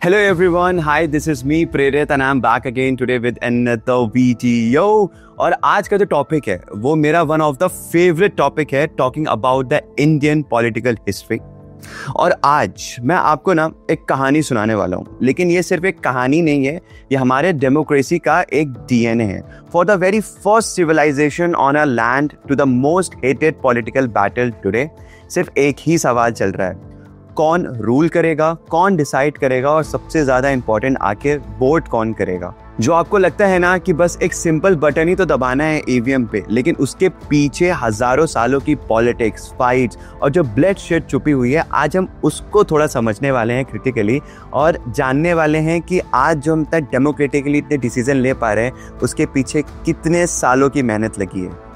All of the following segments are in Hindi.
Hello everyone, hi, this is me Prerit and I'm back again today with another video। और आज का जो टॉपिक है वो मेरा one of the favourite topic है, talking about the Indian political history. और आज मैं आपको ना एक कहानी सुनाने वाला हूँ, लेकिन ये सिर्फ एक कहानी नहीं है, ये हमारे डेमोक्रेसी का एक डीएनए है। For the very first civilization on a land to the most hated political battle today, सिर्फ एक ही सवाल चल रहा है, कौन रूल करेगा, कौन डिसाइड करेगा और सबसे ज्यादा इंपॉर्टेंट आखिर वोट कौन करेगा। जो आपको लगता है ना कि बस एक सिंपल बटन ही तो दबाना है ईवीएम पे, लेकिन उसके पीछे हजारों सालों की पॉलिटिक्स, फाइट्स और जो ब्लड शेड छुपी हुई है, आज हम उसको थोड़ा समझने वाले हैं क्रिटिकली और जानने वाले हैं कि आज जो हम तक डेमोक्रेटिकली इतने डिसीजन ले पा रहे हैं उसके पीछे कितने सालों की मेहनत लगी है।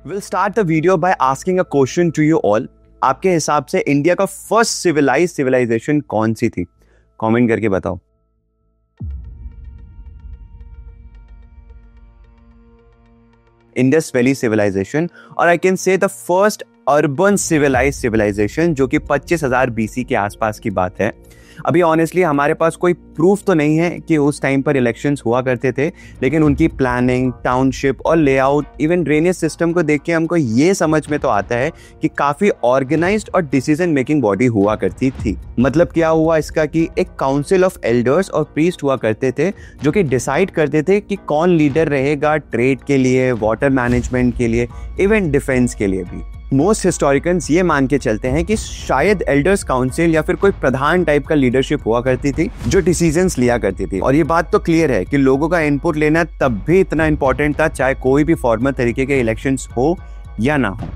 We'll start the video by asking a question to you all। आपके हिसाब से इंडिया का फर्स्ट सिविलाइजेशन कौन सी थी? कमेंट करके बताओ। इंडस वैली सिविलाइजेशन, और I can say the first urban civilization जो कि 25,000 BC के आसपास की बात है। अभी ऑनेस्टली हमारे पास कोई प्रूफ तो नहीं है कि उस टाइम पर इलेक्शंस हुआ करते थे, लेकिन उनकी प्लानिंग, टाउनशिप और लेआउट, इवन ड्रेनेज सिस्टम को देख के हमको ये समझ में तो आता है कि काफ़ी ऑर्गेनाइज्ड और डिसीजन मेकिंग बॉडी हुआ करती थी। मतलब क्या हुआ इसका कि एक काउंसिल ऑफ एल्डर्स और प्रीस्ट हुआ करते थे जो कि डिसाइड करते थे कि कौन लीडर रहेगा ट्रेड के लिए, वाटर मैनेजमेंट के लिए, इवन डिफेंस के लिए भी। मोस्ट हिस्टोरिकन्स ये मान के चलते हैं कि शायद एल्डर्स काउंसिल या फिर कोई प्रधान टाइप का लीडरशिप हुआ करती थी जो डिसीजंस लिया करती थी। और ये बात तो क्लियर है कि लोगों का इनपुट लेना तब भी इतना इंपॉर्टेंट था, चाहे कोई भी फॉर्मल तरीके के इलेक्शंस हो या ना हो।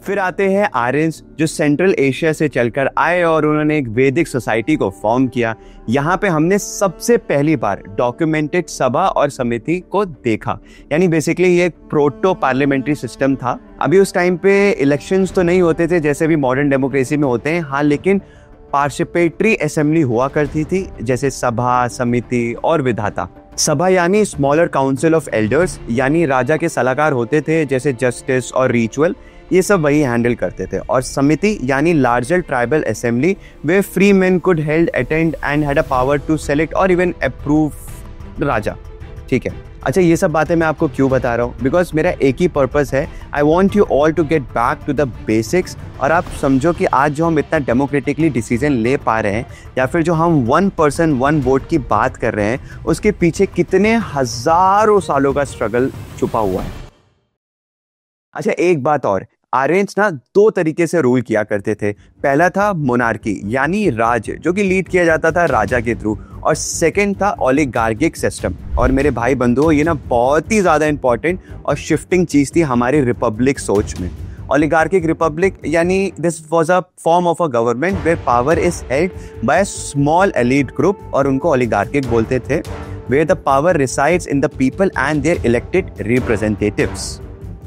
फिर आते हैं आर्यंस, जो सेंट्रल एशिया से चलकर आए और उन्होंने एक वैदिक सोसाइटी को फॉर्म किया। यहाँ पे हमने सबसे पहली बार डॉक्यूमेंटेड सभा और समिति को देखा, यानी बेसिकली ये एक प्रोटो पार्लियामेंट्री सिस्टम था। अभी उस टाइम पे इलेक्शंस तो नहीं होते थे जैसे भी मॉडर्न डेमोक्रेसी में होते हैं, हाँ, लेकिन पार्टिसिपेटरी असेंबली हुआ करती थी, जैसे सभा, समिति और विधाता। सभा यानी स्मॉलर काउंसिल ऑफ एल्डर्स, यानी राजा के सलाहकार होते थे, जैसे जस्टिस और रिचुअल, ये सब वही हैंडल करते थे। और समिति यानी larger tribal assembly where free man could held attend and had a power to select और इवन अप्रूव राजा। ठीक है, अच्छा, ये सब बातें मैं आपको क्यों बता रहा हूँ? बिकॉज मेरा एक ही पर्पस है, I want you all to get back to the basics, और आप समझो कि आज जो हम इतना डेमोक्रेटिकली डिसीजन ले पा रहे हैं या फिर जो हम 1 पर्सन 1 वोट की बात कर रहे हैं, उसके पीछे कितने हजारों सालों का स्ट्रगल छुपा हुआ है। अच्छा, एक बात और, आर्यंस ना 2 तरीके से रूल किया करते थे। पहला था मोनार्की यानी राज, जो कि लीड किया जाता था राजा के थ्रू, और सेकंड था ओलिगार्किक सिस्टम। और मेरे भाई बंधुओं, ये ना बहुत ही ज्यादा इंपॉर्टेंट और शिफ्टिंग चीज थी हमारी रिपब्लिक सोच में। ओलिगार्किक रिपब्लिक यानी this was a form of a government where power is held by a small elite group, और उनको ओलिगार्किक बोलते थे, where the power resides in the people and their elected representatives.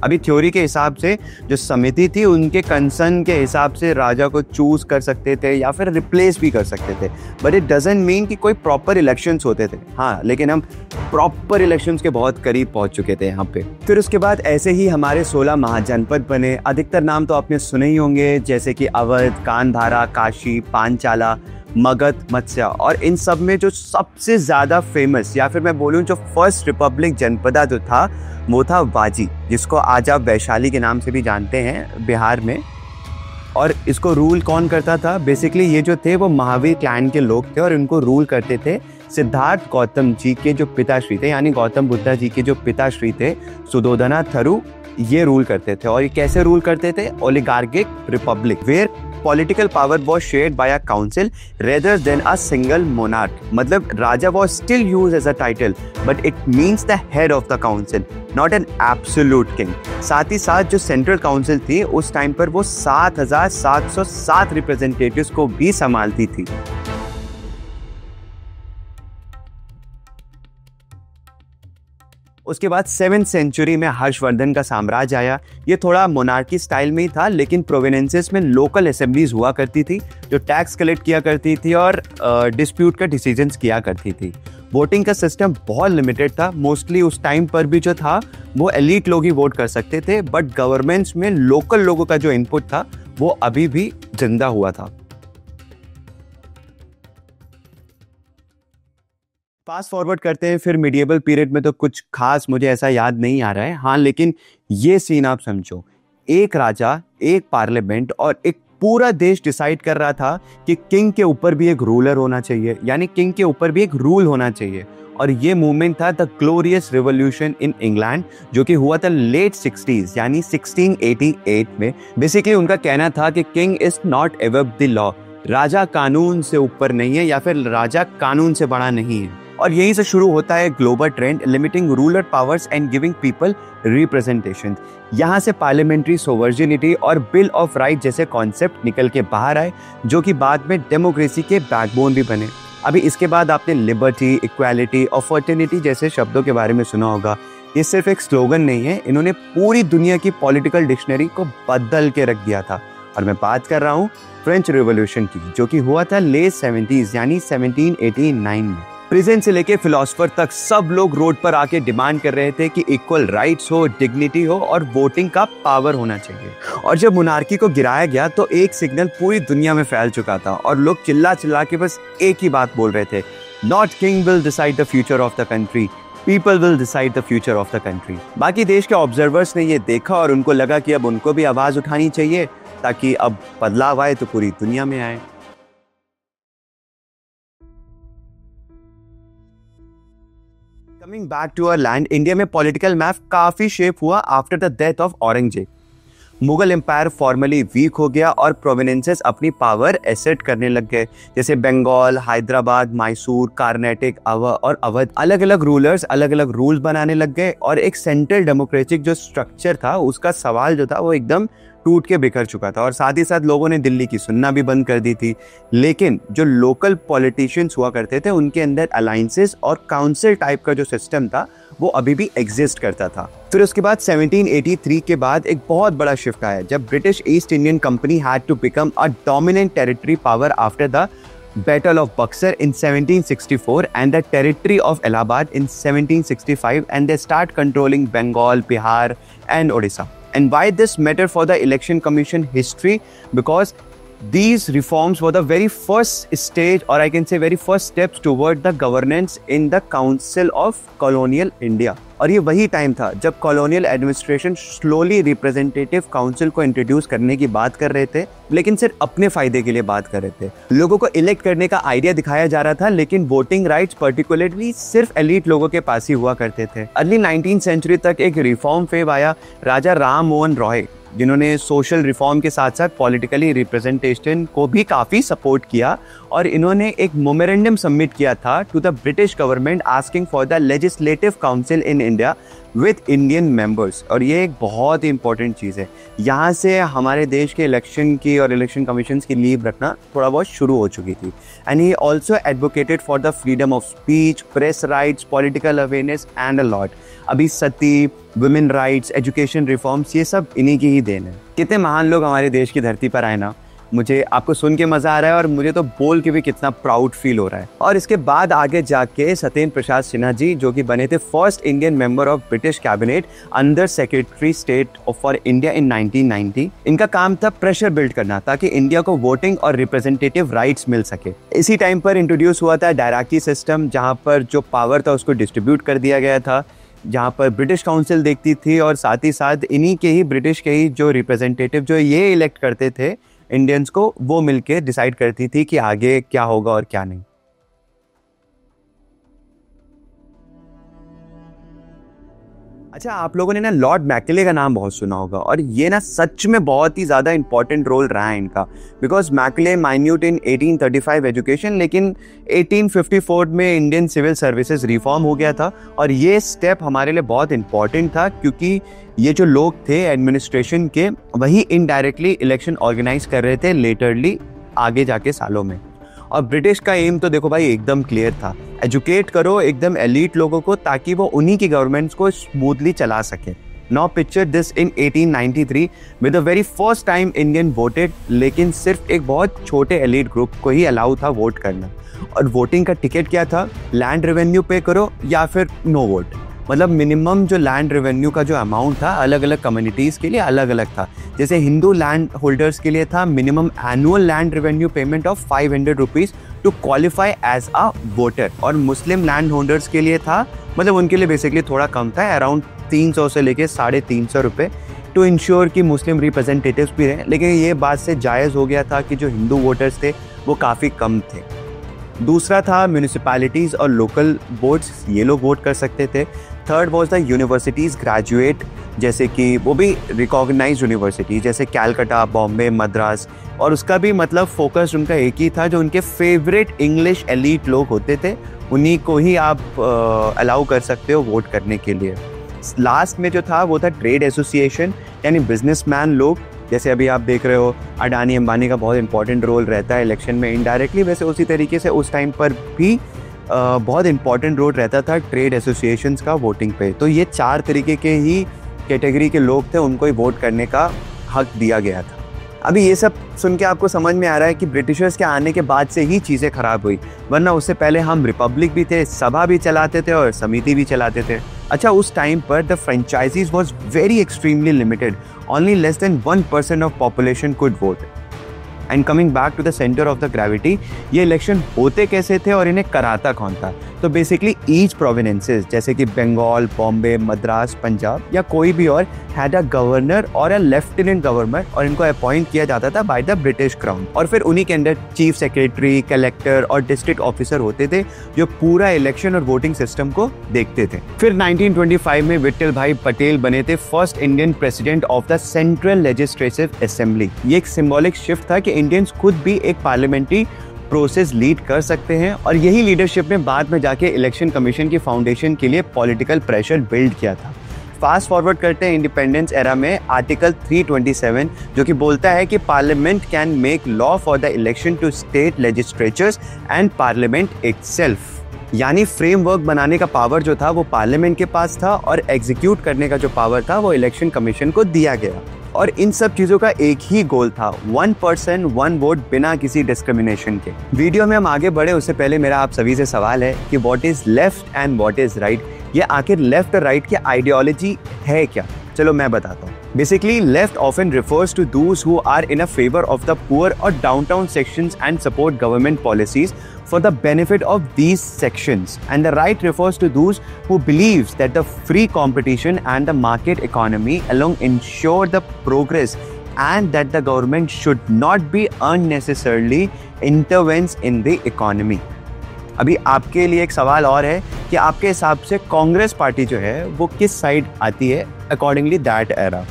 अभी थ्योरी के हिसाब से जो समिति थी, उनके कंसर्न के हिसाब से राजा को चूज कर सकते थे या फिर रिप्लेस भी कर सकते थे, बट इट डजंट मीन कि कोई प्रॉपर इलेक्शंस होते थे। हाँ, लेकिन हम प्रॉपर इलेक्शंस के बहुत करीब पहुंच चुके थे यहाँ पे। फिर उसके बाद ऐसे ही हमारे 16 महाजनपद बने। अधिकतर नाम तो आपने सुने ही होंगे, जैसे कि अवध, कांधारा, काशी, पांचाला, मगध, मत्स्य। और इन सब में जो सबसे ज्यादा फेमस या फिर मैं बोलूँ जो फर्स्ट रिपब्लिक जनपदा जो था वो था वाजी, जिसको आज आप वैशाली के नाम से भी जानते हैं बिहार में। और इसको रूल कौन करता था? बेसिकली ये जो थे वो महावीर क्लैन के लोग थे और इनको रूल करते थे सिद्धार्थ गौतम जी के जो पिताश्री थे, यानी गौतम बुद्ध जी के जो पिताश्री थे, सुधोधना थरु, ये रूल करते थे। और ये कैसे रूल करते थे? Oligarchic republic where political power was shared by a council rather than a single monarch. मतलब raja was still use as a title but it means the head of the council, not an absolute king. साथ ही साथ जो सेंट्रल काउंसिल थी उस टाइम पर वो 7,707 रिप्रेजेंटेटिव्स को भी संभालती थी। उसके बाद 7th सेंचुरी में हर्षवर्धन का साम्राज्य आया। ये थोड़ा मोनार्की स्टाइल में ही था, लेकिन प्रोविंसेस में लोकल असेंबलीज हुआ करती थी जो टैक्स कलेक्ट किया करती थी और डिस्प्यूट का डिसीजंस किया करती थी। वोटिंग का सिस्टम बहुत लिमिटेड था, मोस्टली उस टाइम पर भी जो था वो एलीट लोग ही वोट कर सकते थे, बट गवर्नमेंट्स में लोकल लोगों का जो इनपुट था वो अभी भी जिंदा हुआ था। फास्ट फॉरवर्ड करते हैं फिर मिडिएवल पीरियड में, तो कुछ खास मुझे ऐसा याद नहीं आ रहा है। हाँ, लेकिन ये सीन आप समझो, एक राजा, एक पार्लियामेंट और एक पूरा देश डिसाइड कर रहा था कि किंग के ऊपर भी एक रूलर होना चाहिए, यानी किंग के ऊपर भी एक रूल होना चाहिए। और ये मूवमेंट था the glorious revolution in England, जो कि हुआ था लेट 60s यानी 1688 में। बेसिकली उनका कहना था कि king is not above the law, राजा कानून से ऊपर नहीं है या फिर राजा कानून से बड़ा नहीं है। और यहीं से शुरू होता है global trend limiting ruler powers and giving people representation. यहाँ से पार्लियामेंट्री सोवर्जिनिटी और बिल ऑफ राइट जैसे कॉन्सेप्ट निकल के बाहर आए, जो कि बाद में डेमोक्रेसी के बैकबोन भी बने। अभी इसके बाद आपने लिबर्टी, इक्वालिटी और फर्टर्निटी जैसे शब्दों के बारे में सुना होगा। ये सिर्फ एक स्लोगन नहीं है, इन्होंने पूरी दुनिया की पॉलिटिकल डिक्शनरी को बदल के रख दिया था। और मैं बात कर रहा हूँ फ्रेंच रिवॉल्यूशन की, जो कि हुआ था लेट 70s यानी 1789 में। प्रेजेंट से लेके फिलोसफर तक सब लोग रोड पर आके डिमांड कर रहे थे कि इक्वल राइट्स हो, डिग्निटी हो और वोटिंग का पावर होना चाहिए। और जब मोनार्की को गिराया गया तो एक सिग्नल पूरी दुनिया में फैल चुका था और लोग चिल्ला चिल्ला के बस एक ही बात बोल रहे थे, not king will decide the future of the country, people will decide the future of the country. बाकी देश के ऑब्जर्वर्स ने ये देखा और उनको लगा कि अब उनको भी आवाज उठानी चाहिए, ताकि अब बदलाव आए तो पूरी दुनिया में आए। Coming back to our land, India में पॉलिटिकल मैप काफी शेप हुआ after the death of Aurangzeb. Mughal empire formally weak हो गया और प्रोविंसेस अपनी पावर एसेट करने लग गए, जैसे बंगाल, हैदराबाद, मैसूर, कर्नाटक, और अवध। अलग अलग रूलर्स अलग अलग रूल्स बनाने लग गए और एक सेंट्रल डेमोक्रेटिक जो स्ट्रक्चर था उसका सवाल जो था वो एकदम टूट के बिखर चुका था। और साथ ही साथ लोगों ने दिल्ली की सुनना भी बंद कर दी थी। लेकिन जो लोकल पॉलिटिशियंस हुआ करते थे उनके अंदर अलायंसेस और काउंसिल टाइप का जो सिस्टम था वो अभी भी एग्जिस्ट करता था। फिर उसके बाद 1783 के बाद एक बहुत बड़ा शिफ्ट आया, जब British East Indian company had to become a dominant territory power after the Battle of Buxar in 1764 and the territory of Allahabad in 1765, and they start controlling Bengal, Bihar and Odisha. And why this matter for the Election Commission history? Because these reforms were the very first stage, or I can say very first steps toward the governance in the Council of Colonial India. और ये वही टाइम था जब colonial administration slowly representative council को इंट्रोड्यूस करने की बात कर रहे थे, लेकिन सिर्फ अपने फायदे के लिए बात कर रहे थे। लोगों को इलेक्ट करने का आइडिया दिखाया जा रहा था, लेकिन वोटिंग राइट्स पर्टिकुलरली सिर्फ एलीट लोगों के पास ही हुआ करते थे। अर्ली 19th सेंचुरी तक एक रिफॉर्म फेव आया राजा राम मोहन रॉय, जिन्होंने सोशल रिफॉर्म के साथ साथ पॉलिटिकली रिप्रेजेंटेशन को भी काफ़ी सपोर्ट किया। और इन्होंने एक मेमोरेंडम सबमिट किया था to the British government asking for the legislative council in India with Indian members. और ये एक बहुत ही इंपॉर्टेंट चीज़ है, यहाँ से हमारे देश के इलेक्शन की और इलेक्शन कमीशन की लीव रखना थोड़ा बहुत शुरू हो चुकी थी। And he also advocated for the freedom of speech, press rights, political awareness and a lot. अभी सती, वुमेन राइट्स, एजुकेशन रिफॉर्म्स, ये सब इन्हीं की ही देन है। कितने महान लोग हमारे देश की धरती पर आए ना। मुझे आपको सुन के मज़ा आ रहा है और मुझे तो बोल के भी कितना प्राउड फील हो रहा है। और इसके बाद आगे जाके सत्येंद्र प्रसाद सिन्हा जी, जो कि बने थे first Indian member of British cabinet under secretary state for India in 1990। इनका काम था प्रेशर बिल्ड करना ताकि इंडिया को वोटिंग और रिप्रेजेंटेटिव राइट्स मिल सके। इसी टाइम पर इंट्रोड्यूस हुआ था डायराकी सिस्टम, जहाँ पर जो पावर था उसको डिस्ट्रीब्यूट कर दिया गया था, जहाँ पर ब्रिटिश काउंसिल देखती थी और साथ ही साथ इन्हीं के ही ब्रिटिश के ही जो रिप्रेजेंटेटिव जो ये इलेक्ट करते थे इंडियंस को, वो मिलके डिसाइड करती थी कि आगे क्या होगा और क्या नहीं। अच्छा, आप लोगों ने ना लॉर्ड मैकले का नाम बहुत सुना होगा, और ये ना सच में बहुत ही ज़्यादा इंपॉर्टेंट रोल रहा है इनका, because McClay minute in 1835 education, लेकिन 1854 में इंडियन सिविल सर्विसेज रिफॉर्म हो गया था। और ये स्टेप हमारे लिए बहुत इंपॉर्टेंट था, क्योंकि ये जो लोग थे एडमिनिस्ट्रेशन के, वही इनडायरेक्टली इलेक्शन ऑर्गेनाइज कर रहे थे लेटरली आगे जाके सालों में। और ब्रिटिश का एम तो देखो भाई एकदम क्लियर था, एजुकेट करो एकदम एलीट लोगों को, ताकि वो उन्हीं की गवर्नमेंट्स को स्मूथली चला सके। Now picture this in 1893 with the very first time Indian voted, लेकिन सिर्फ एक बहुत छोटे एलीट ग्रुप को ही अलाउ था वोट करना। और वोटिंग का टिकट क्या था, लैंड रेवेन्यू पे करो या फिर नो वोट। मतलब मिनिमम जो लैंड रेवेन्यू का जो अमाउंट था अलग अलग कम्युनिटीज़ के लिए अलग अलग था। जैसे हिंदू लैंड होल्डर्स के लिए था minimum annual land revenue payment of 500 rupees to qualify as a voter, और मुस्लिम लैंड होल्डर्स के लिए था, मतलब उनके लिए बेसिकली थोड़ा कम था, अराउंड 300 से लेके 350 रुपये, टू इंश्योर कि मुस्लिम रिप्रेजेंटेटिव्स भी रहे। लेकिन ये बात से जायज़ हो गया था कि जो हिंदू वोटर्स थे वो काफ़ी कम थे। दूसरा था म्यूनिसिपैलिटीज़ और लोकल बोर्ड्स, ये लोग वोट कर सकते थे। Third was the universities graduate, जैसे कि वो भी रिकॉग्नाइज यूनिवर्सिटी जैसे कैलकाटा, बॉम्बे, मद्रास, और उसका भी मतलब फोकस उनका एक ही था, जो उनके फेवरेट इंग्लिश एलीट लोग होते थे उन्हीं को ही आप अलाउ कर सकते हो वोट करने के लिए। लास्ट में जो था वो था ट्रेड एसोसिएशन, यानी बिजनेसमैन लोग, जैसे अभी आप देख रहे हो अडानी अंबानी का बहुत इंपॉर्टेंट रोल रहता है इलेक्शन में इनडायरेक्टली, वैसे उसी तरीके से उस टाइम पर भी बहुत इंपॉर्टेंट रोल रहता था ट्रेड एसोसिएशंस का वोटिंग पे। तो ये 4 तरीके के ही कैटेगरी के लोग थे, उनको ही वोट करने का हक दिया गया था। अभी ये सब सुन के आपको समझ में आ रहा है कि ब्रिटिशर्स के आने के बाद से ही चीज़ें खराब हुई, वरना उससे पहले हम रिपब्लिक भी थे, सभा भी चलाते थे और समिति भी चलाते थे। अच्छा, उस टाइम पर the franchises was very extremely limited, only less than 1% of population could vote. And coming back to the centre of the gravity, ये इलेक्शन होते कैसे थे और इन्हें कराता कौन था? तो बेसिकली ईच प्रोविंसेस जैसे कि बंगाल, बॉम्बे, मद्रास, पंजाब या कोई भी और हैड अ गवर्नर और अ लेफ्टिनेंट गवर्नर, और इनको अपॉइंट किया जाता था बाय द ब्रिटिश क्राउन। और फिर उन्हीं के अंदर चीफ सेक्रेटरी, कलेक्टर और डिस्ट्रिक्ट ऑफिसर होते थे, जो पूरा इलेक्शन और वोटिंग सिस्टम को देखते थे। फिर 1925 में विट्ठल भाई पटेल बने थे first Indian president of the central legislative assembly. ये एक सिंबॉलिक शिफ्ट था कि इंडियंस खुद भी एक पार्लियामेंट्री प्रोसेस लीड कर सकते हैं, और यही लीडरशिप ने बाद में जाके इलेक्शन कमीशन की फाउंडेशन के लिए पॉलिटिकल प्रेशर बिल्ड किया था। फास्ट फॉरवर्ड करते हैं इंडिपेंडेंस एरा में, आर्टिकल 327 जो कि बोलता है कि parliament can make law for the election to state legislatures and parliament itself. यानी फ्रेमवर्क बनाने का पावर जो था वो पार्लियामेंट के पास था, और एग्जीक्यूट करने का जो पावर था वो इलेक्शन कमीशन को दिया गया। और इन सब चीज़ों का एक ही गोल था, 1 पर्सन 1 वोट, बिना किसी डिस्क्रिमिनेशन के। वीडियो में हम आगे बढ़े उससे पहले मेरा आप सभी से सवाल है कि what is left and what is right? ये आखिर लेफ्ट और राइट की आइडियोलॉजी है क्या? चलो मैं बताता हूँ। Basically, left often refers to those who are in a favor of the poor or downtown sections and support government policies for the benefit of these sections. And the right refers to those who believes that the free competition and the market economy alone ensure the progress, and that the government should not be unnecessarily intervenes in the economy. अभी आपके लिए एक सवाल और है कि आपके हिसाब से कांग्रेस पार्टी जो है वो किस साइड आती है अकॉर्डिंगली दैट एरा?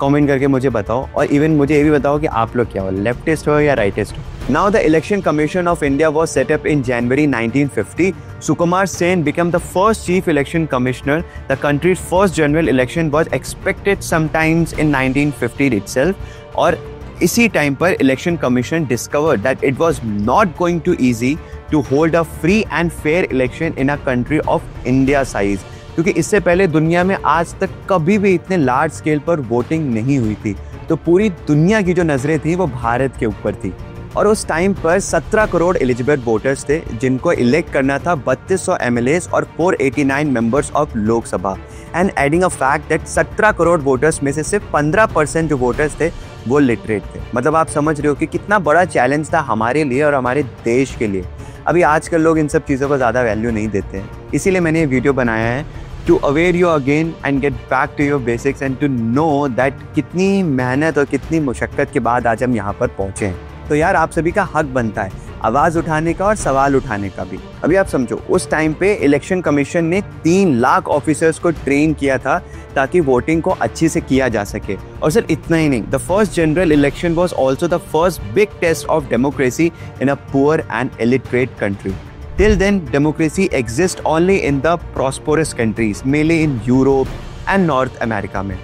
कमेंट करके मुझे बताओ, और इवन मुझे ये भी बताओ कि आप लोग क्या हो, लेफ्टिस्ट हो या राइटिस्ट हो। Now the election commission of India was set up in January 1950. Sukumar Sen became the first chief election commissioner. The country's first general election was expected sometimes in 1950 itself. और इसी टाइम पर election commission discovered that it was not going to easy to hold a free and fair election in a country of India size, क्योंकि इससे पहले दुनिया में आज तक कभी भी इतने लार्ज स्केल पर वोटिंग नहीं हुई थी। तो पूरी दुनिया की जो नज़रें थी वो भारत के ऊपर थी, और उस टाइम पर 17 करोड़ एलिजिबल वोटर्स थे जिनको इलेक्ट करना था 3200 MLAs और 489 members of Lok Sabha. And adding a fact that 17 crore voters में से सिर्फ 15% जो वोटर्स थे वो लिटरेट थे। मतलब आप समझ रहे हो कि कितना बड़ा चैलेंज था हमारे लिए और हमारे देश के लिए। अभी आजकल लोग इन सब चीज़ों को ज़्यादा वैल्यू नहीं देते हैं, इसीलिए मैंने ये वीडियो बनाया है to aware you again and get back to your basics and to know that कितनी मेहनत और कितनी मुशक्क़त के बाद आज हम यहाँ पर पहुँचे हैं। तो यार आप सभी का हक बनता है आवाज उठाने का और सवाल उठाने का भी। अभी आप समझो, उस टाइम पे इलेक्शन कमीशन ने 3 लाख ऑफिसर्स को ट्रेन किया था ताकि वोटिंग को अच्छे से किया जा सके। और सिर्फ इतना ही नहीं, the first general election was also the first big test of democracy in a poor and illiterate country. Till then, democracy exists only in the prosperous countries, mainly in Europe and North America में।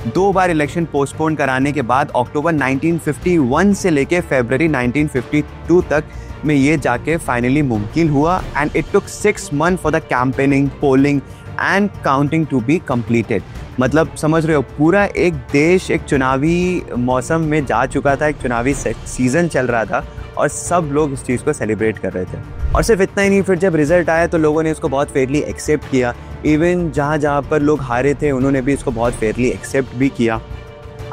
2 बार इलेक्शन पोस्टपोन कराने के बाद अक्टूबर 1951 से लेके फरवरी 1952 तक में ये जाके फाइनली मुमकिन हुआ। And it took 6 month for the campaigning, polling and counting to be completed. मतलब समझ रहे हो, पूरा एक देश एक चुनावी मौसम में जा चुका था, एक चुनावी सीजन चल रहा था और सब लोग इस चीज़ को सेलिब्रेट कर रहे थे। और सिर्फ इतना ही नहीं, फिर जब रिजल्ट आया तो लोगों ने इसको बहुत फेयरली एक्सेप्ट किया। इवन जहाँ पर लोग हारे थे उन्होंने भी इसको बहुत फेयरली एक्सेप्ट भी किया।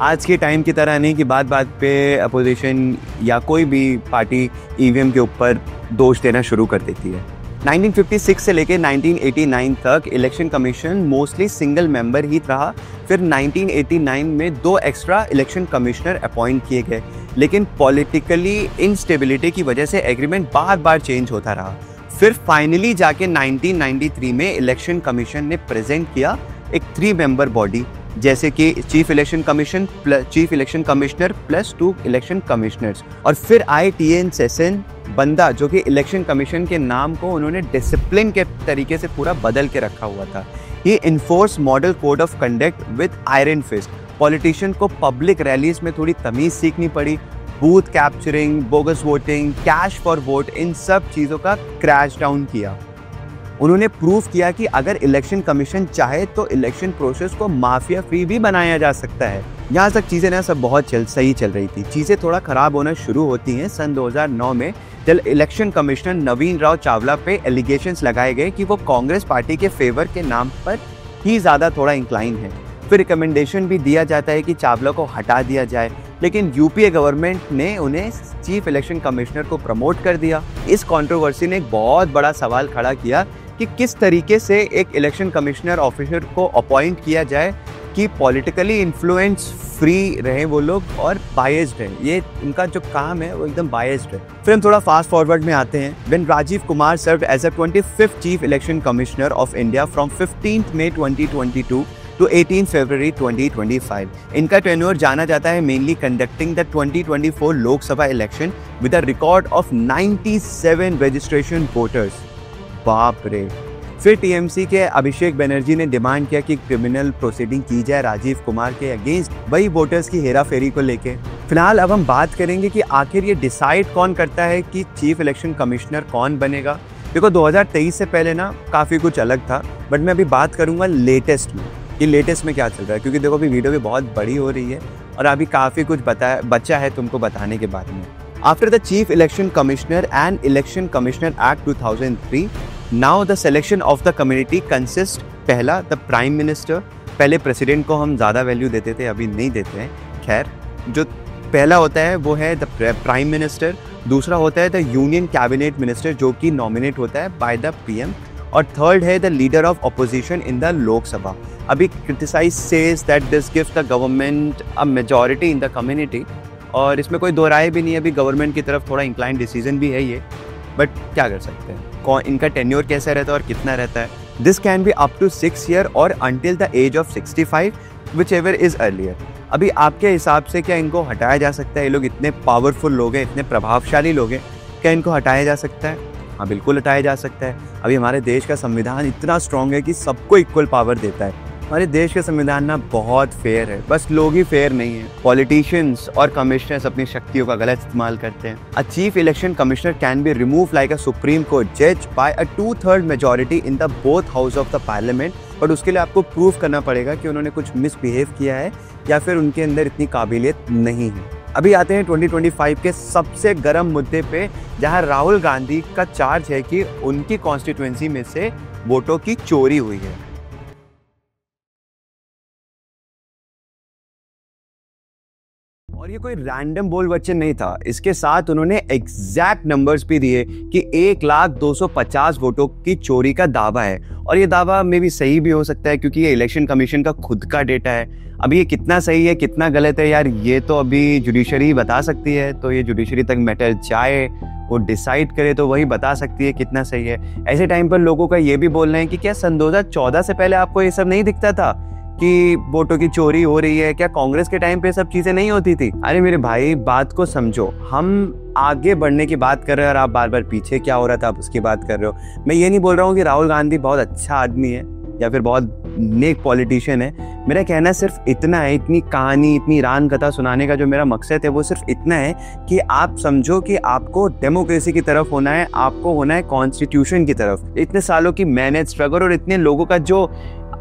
आज के टाइम की तरह नहीं कि बात बात पे अपोजिशन या कोई भी पार्टी ईवीएम के ऊपर दोष देना शुरू कर देती है। 1956 से लेकर 1989 तक election commission mostly single member ही रहा। फिर 1989 में 2 एक्स्ट्रा इलेक्शन कमिश्नर अपॉइंट किए गए, लेकिन पॉलिटिकली इंस्टेबिलिटी की वजह से एग्रीमेंट बार बार चेंज होता रहा। फिर फाइनली जाके 1993 में इलेक्शन कमीशन ने प्रेजेंट किया एक 3 मेंबर बॉडी, जैसे कि chief election commissioner plus 2 election commissioners. और फिर आए टीएन सेशन बंदा, जो कि इलेक्शन कमीशन के नाम को उन्होंने डिसिप्लिन के तरीके से पूरा बदल के रखा हुआ था। He enforce model code of conduct with iron fist. Politician को पब्लिक रैलीज में थोड़ी तमीज सीखनी पड़ी। Booth capturing, bogus voting, cash for vote, इन सब चीज़ों का क्रैश डाउन किया। उन्होंने प्रूव किया कि अगर इलेक्शन कमीशन चाहे तो इलेक्शन प्रोसेस को माफिया फ्री भी बनाया जा सकता है। यहाँ तक चीज़ें ना सब बहुत सही चल रही थी। चीज़ें थोड़ा ख़राब होना शुरू होती हैं सन 2009 में, जब इलेक्शन कमिश्नर नवीन राव चावला पे एलिगेशंस लगाए गए कि वो कांग्रेस पार्टी के फेवर के नाम पर ही ज़्यादा थोड़ा इंक्लाइन है। फिर रिकमेंडेशन भी दिया जाता है कि चावला को हटा दिया जाए, लेकिन यूपीए गवर्नमेंट ने उन्हें चीफ इलेक्शन कमिश्नर को प्रमोट कर दिया। इस कंट्रोवर्सी ने एक बहुत बड़ा सवाल खड़ा किया कि किस तरीके से एक इलेक्शन कमिश्नर ऑफिसर को अपॉइंट किया जाए कि पॉलिटिकली इन्फ्लुएंस फ्री रहे वो लोग और बायस्ड रहे। ये उनका जो काम है वो एकदम बायस्ड है। फिर हम थोड़ा फास्ट फॉरवर्ड में आते हैं। When Rajiv Kumar served as a 25th chief election commissioner of India from 15th May 2022 to 18 February 2025। इनका टेन्योर जाना जाता है mainly conducting the 2024 Lok Sabha election with a record of 97 registration voters. बाप रे। फिर टीएमसी के अभिषेक बनर्जी ने डिमांड किया कि क्रिमिनल प्रोसीडिंग की जाए राजीव कुमार के अगेंस्ट, वही वोटर्स की हेराफेरी को लेके। फिलहाल अब हम बात करेंगे कि आखिर ये डिसाइड कौन करता है कि चीफ इलेक्शन कमिश्नर कौन बनेगा। देखो 2023 से पहले ना काफ़ी कुछ अलग था, बट मैं अभी बात करूंगा लेटेस्ट में कि लेटेस्ट में क्या चल रहा है, क्योंकि देखो अभी वीडियो भी बहुत बड़ी हो रही है और अभी काफ़ी कुछ बचा है तुमको बताने के बारे में। After the chief election commissioner and election commissioner act 2003, now the selection of the community consist, पहला द प्राइम मिनिस्टर। पहले प्रेसिडेंट को हम ज़्यादा वैल्यू देते थे, अभी नहीं देते हैं। खैर, जो पहला होता है वो है द प्राइम मिनिस्टर। दूसरा होता है द यूनियन कैबिनेट मिनिस्टर, जो कि नॉमिनेट होता है बाय द पीएम। और थर्ड है the leader of opposition in the Lok Sabha. अभी criticise says that this gives the government a majority in the community, और इसमें कोई दो राय भी नहीं है। अभी गवर्नमेंट की तरफ थोड़ा इंक्लाइन डिसीजन भी है ये, बट क्या कर सकते हैं। कौन इनका टेन्योर कैसा रहता है और कितना रहता है। This can be up to 6 years और until the age of 65, whichever is earlier. अभी आपके हिसाब से क्या इनको हटाया जा सकता है? ये लोग इतने पावरफुल लोग हैं, इतने प्रभावशाली लोग हैं, क्या इनको हटाया जा सकता है? हाँ, बिल्कुल हटाया जा सकता है। अभी हमारे देश का संविधान इतना स्ट्रॉन्ग है कि सबको इक्वल पावर देता है। हमारे देश का संविधान ना बहुत फेयर है, बस लोग ही फेयर नहीं है। पॉलिटिशियंस और कमिश्नर्स अपनी शक्तियों का गलत इस्तेमाल करते हैं। A chief election commissioner can be remove like a supreme court जज by a 2/3 majority in the both house of the parliament. But उसके लिए आपको प्रूव करना पड़ेगा कि उन्होंने कुछ मिसबिहेव किया है या फिर उनके अंदर इतनी काबिलियत नहीं है। अभी आते हैं 2025 के सबसे गर्म मुद्दे पे, जहां राहुल गांधी का चार्ज है कि उनकी कॉन्स्टिट्यूएंसी में से वोटों की चोरी हुई है। और ये कोई रैंडम बोल वचन नहीं था, इसके साथ उन्होंने एग्जैक्ट नंबर्स भी दिए कि 1,250,000 वोटों की चोरी का दावा है। और ये दावा में भी सही भी हो सकता है, क्योंकि ये इलेक्शन कमीशन का खुद का डेटा है। अभी ये कितना सही है कितना गलत है यार, ये तो अभी जुडिशरी बता सकती है। तो ये जुडिशरी तक मैटर जाए वो डिसाइड करे तो वही बता सकती है कितना सही है। ऐसे टाइम पर लोगों का ये भी बोलना है कि क्या सन 2014 से पहले आपको ये सब नहीं दिखता था कि वोटों की चोरी हो रही है? क्या कांग्रेस के टाइम पे सब चीजें नहीं होती थी? अरे मेरे भाई, बात को समझो। हम आगे बढ़ने की बात कर रहे हैं और आप बार बार पीछे क्या हो रहा था आप उसकी बात कर रहे हो। मैं ये नहीं बोल रहा हूँ कि राहुल गांधी बहुत अच्छा आदमी है या फिर बहुत नेक पॉलिटिशियन है। मेरा कहना सिर्फ इतना है, इतनी कहानी, इतनी रान कथा सुनाने का जो मेरा मकसद है वो सिर्फ इतना है कि आप समझो कि आपको डेमोक्रेसी की तरफ होना है, आपको होना है कॉन्स्टिट्यूशन की तरफ। इतने सालों की मेहनत, स्ट्रगल और इतने लोगों का जो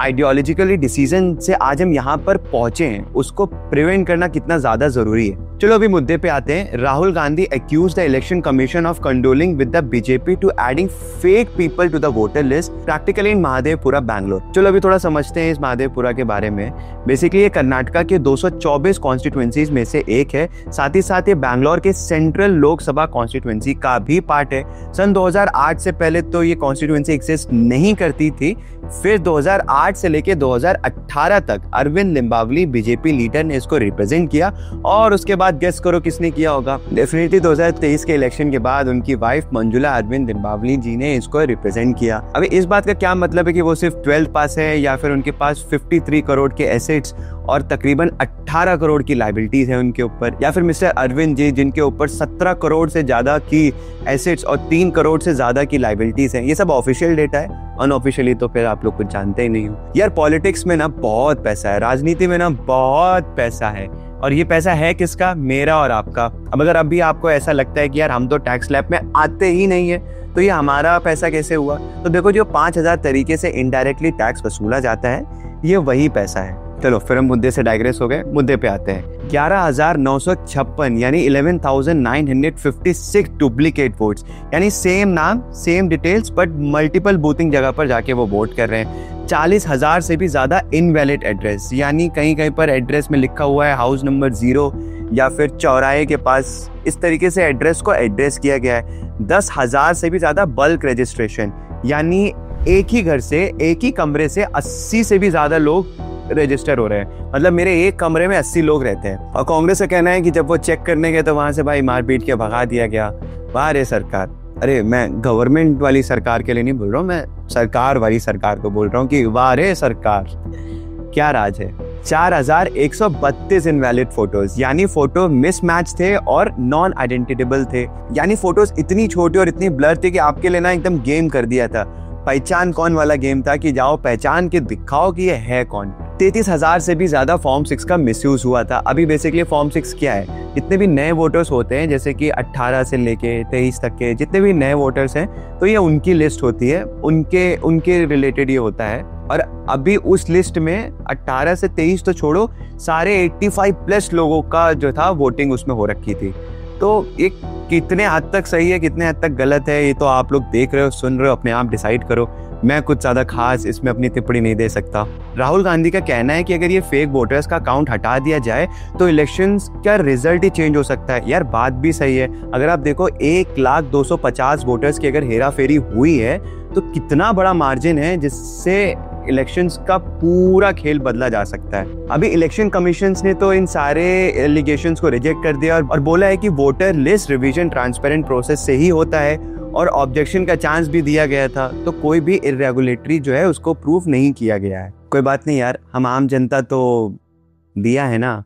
आइडियोलॉजिकली डिसीजन से आज हम यहाँ पर पहुंचे हैं, उसको प्रिवेंट करना कितना ज्यादा जरूरी है। चलो अभी मुद्दे पे आते हैं। Rahul Gandhi accuse the election commission of condoling with the BJP to adding fake people to the voter list practically in Mahadevapura, Bangalore. चलो अभी थोड़ा समझते हैं इस महादेवपुरा के बारे में। बेसिकली ये कर्नाटका के 224 कॉन्स्टिट्यूएंसीज में से एक है। साथ ही साथ ये बैंगलोर के सेंट्रल लोकसभा कॉन्स्टिट्यूएंसी का भी पार्ट है। सन 2008 से पहले तो ये कॉन्स्टिट्यूएंसी एग्जिस्ट नहीं करती थी। फिर 2008 से लेके 2018 तक अरविंद लिम्बावली बीजेपी लीडर ने इसको रिप्रेजेंट किया और उसके बाद गेस करो किसने किया होगा? डेफिनेटली 2023 के इलेक्शन के बाद उनकी वाइफ मंजुला अरविंद लिम्बावली जी ने इसको रिप्रेजेंट किया। अभी इस बात का क्या मतलब है कि वो सिर्फ 12th पास है या फिर उनके पास 53 करोड़ के एसेट्स और तकरीबन 18 करोड़ की लायबिलिटीज है उनके ऊपर, या फिर मिस्टर अरविंद जी जिनके ऊपर 17 करोड़ से ज्यादा की एसेट्स और 3 करोड़ से ज्यादा की लायबिलिटीज हैं। ये सब ऑफिशियल डेटा है, अनऑफिशियली तो फिर आप लोग कुछ जानते ही नहीं हो। यार पॉलिटिक्स में ना बहुत पैसा है, राजनीति में ना बहुत पैसा है, और ये पैसा है किसका? मेरा और आपका। अब अगर अभी आपको ऐसा लगता है कि यार हम तो टैक्स स्लैब में आते ही नहीं है, तो ये हमारा पैसा कैसे हुआ? तो देखो, जो 5000 तरीके से इनडायरेक्टली टैक्स वसूला जाता है, ये वही पैसा है। चलो फिर हम मुद्दे से डाइग्रेस हो गए, मुद्दे पे आते हैं। 11,956 यानी 11,956 डुप्लीकेट वोट्स, यानी सेम नाम सेम डिटेल्स बट मल्टीपल बूथिंग जगह पर जाके वो वोट कर रहे हैं। 40,000 से भी ज्यादा इनवैलिड एड्रेस, यानी कहीं कहीं पर एड्रेस में लिखा हुआ है हाउस नंबर 0 या फिर चौराहे के पास, इस तरीके से एड्रेस को एड्रेस किया गया है। 10,000 से भी ज्यादा बल्क रजिस्ट्रेशन, यानी एक ही घर से, एक ही कमरे से 80 से भी ज्यादा लोग रजिस्टर हो रहे हैं। मतलब मेरे एक कमरे में 80 लोग रहते हैं। और कांग्रेस का कहना है कि जब वो चेक करने गए तो वहां से भाई मार पीट के भगा दिया गया। वाह रे सरकार। अरे मैं गवर्नमेंट वाली सरकार के लिए नहीं बोल रहा हूँ, मैं सरकार वाली सरकार को बोल रहा हूँ कि वाह रे सरकार, क्या राज है। 4,132 इनवैलिड फोटोज, यानी फोटो मिसमैच थे और नॉन आइडेंटिटेबल थे, यानी फोटोज इतनी छोटी और इतनी ब्लर थी कि आपके लिए ना एकदम गेम कर दिया था, पहचान कौन वाला गेम था कि जाओ पहचान के दिखाओ कि ये है कौन। 33,000 से भी ज्यादा फॉर्म 6 का मिसयूज हुआ था। अभी बेसिकली फॉर्म 6 क्या है? जितने भी नए वोटर्स होते हैं, जैसे कि 18 से लेके 23 तक के जितने भी नए वोटर्स हैं, तो ये उनकी लिस्ट होती है, उनके रिलेटेड ये होता है। और अभी उस लिस्ट में 18 से 23 तो छोड़ो, सारे 85 प्लस लोगों का जो था वोटिंग उसमें हो रखी थी। तो ये कितने हद तक सही है, कितने हद तक गलत है, ये तो आप लोग देख रहे हो, सुन रहे हो, अपने आप डिसाइड करो। मैं कुछ ज्यादा खास इसमें अपनी टिप्पणी नहीं दे सकता। राहुल गांधी का कहना है कि अगर ये फेक वोटर्स का अकाउंट हटा दिया जाए तो इलेक्शंस का रिजल्ट ही चेंज हो सकता है। यार बात भी सही है। अगर आप देखो 1,250 वोटर्स की अगर हेरा फेरी हुई है तो कितना बड़ा मार्जिन है जिससे इलेक्शंस का पूरा खेल बदला जा सकता है। अभी इलेक्शन कमीशन ने तो इन सारे एलिगेशंस को रिजेक्ट कर दिया और बोला है कि voter list revision transparent process से ही होता है और ऑब्जेक्शन का चांस भी दिया गया था, तो कोई भी इरेगुलेटरी जो है उसको प्रूफ नहीं किया गया है। कोई बात नहीं यार, हम आम जनता तो दिया है ना।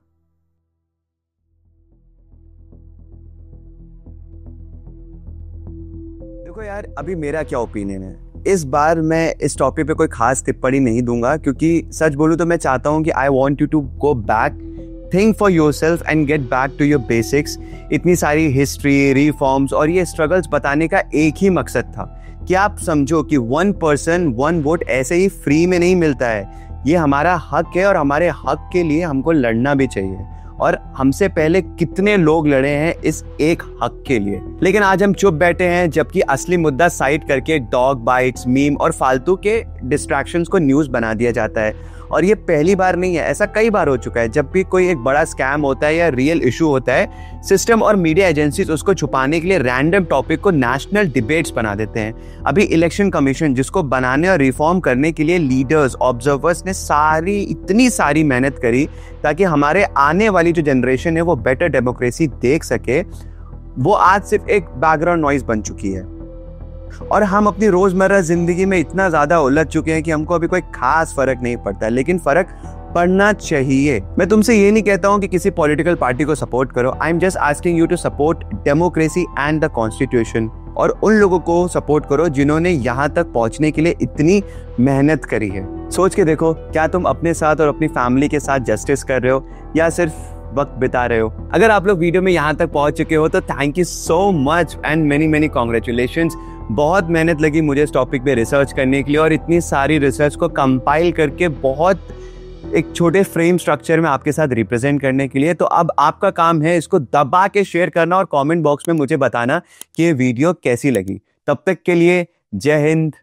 देखो यार, अभी मेरा क्या ओपिनियन है, इस बार मैं इस टॉपिक पे कोई खास टिप्पणी नहीं दूंगा, क्योंकि सच बोलूं तो मैं चाहता हूं कि I want you to go back, think for yourself and get back to your basics. इतनी सारी हिस्ट्री, रिफॉर्म्स और ये स्ट्रगल्स बताने का एक ही मकसद था कि आप समझो कि 1 पर्सन 1 वोट ऐसे ही फ्री में नहीं मिलता है। ये हमारा हक है और हमारे हक के लिए हमको लड़ना भी चाहिए, और हमसे पहले कितने लोग लड़े हैं इस एक हक के लिए। लेकिन आज हम चुप बैठे हैं, जबकि असली मुद्दा साइड करके डॉग बाइट्स, मीम और फालतू के डिस्ट्रैक्शंस को न्यूज बना दिया जाता है। और ये पहली बार नहीं है, ऐसा कई बार हो चुका है। जब भी कोई एक बड़ा स्कैम होता है या रियल इशू होता है, सिस्टम और मीडिया एजेंसीज उसको छुपाने के लिए रैंडम टॉपिक को नेशनल डिबेट्स बना देते हैं। अभी इलेक्शन कमीशन, जिसको बनाने और रिफॉर्म करने के लिए लीडर्स, ऑब्जर्वर्स ने इतनी सारी मेहनत करी ताकि हमारे आने वाली जो जनरेशन है वो बेटर डेमोक्रेसी देख सके, वो आज सिर्फ एक बैकग्राउंड नॉइज बन चुकी है। और हम अपनी रोजमर्रा जिंदगी में इतना ज्यादा उलझ चुके हैं कि हमको अभी कोई खास फर्क नहीं पड़ता, लेकिन फर्क पड़ना चाहिए। मैं तुमसे ये नहीं कहता हूं कि किसी पॉलिटिकल पार्टी को सपोर्ट करो। I am just asking you to support democracy and the constitution, और उन लोगों को सपोर्ट करो जिन्होंने यहाँ तक पहुंचने के लिए इतनी मेहनत करी है। सोच के देखो, क्या तुम अपने साथ और अपनी फैमिली के साथ जस्टिस कर रहे हो या सिर्फ वक्त बिता रहे हो? अगर आप लोग वीडियो में यहाँ तक पहुंच चुके हो तो thank you so much and many many congratulations. बहुत मेहनत लगी मुझे इस टॉपिक पे रिसर्च करने के लिए, और इतनी सारी रिसर्च को कंपाइल करके बहुत एक छोटे फ्रेम स्ट्रक्चर में आपके साथ रिप्रेजेंट करने के लिए। तो अब आपका काम है इसको दबा के शेयर करना और कमेंट बॉक्स में मुझे बताना कि ये वीडियो कैसी लगी। तब तक के लिए जय हिंद,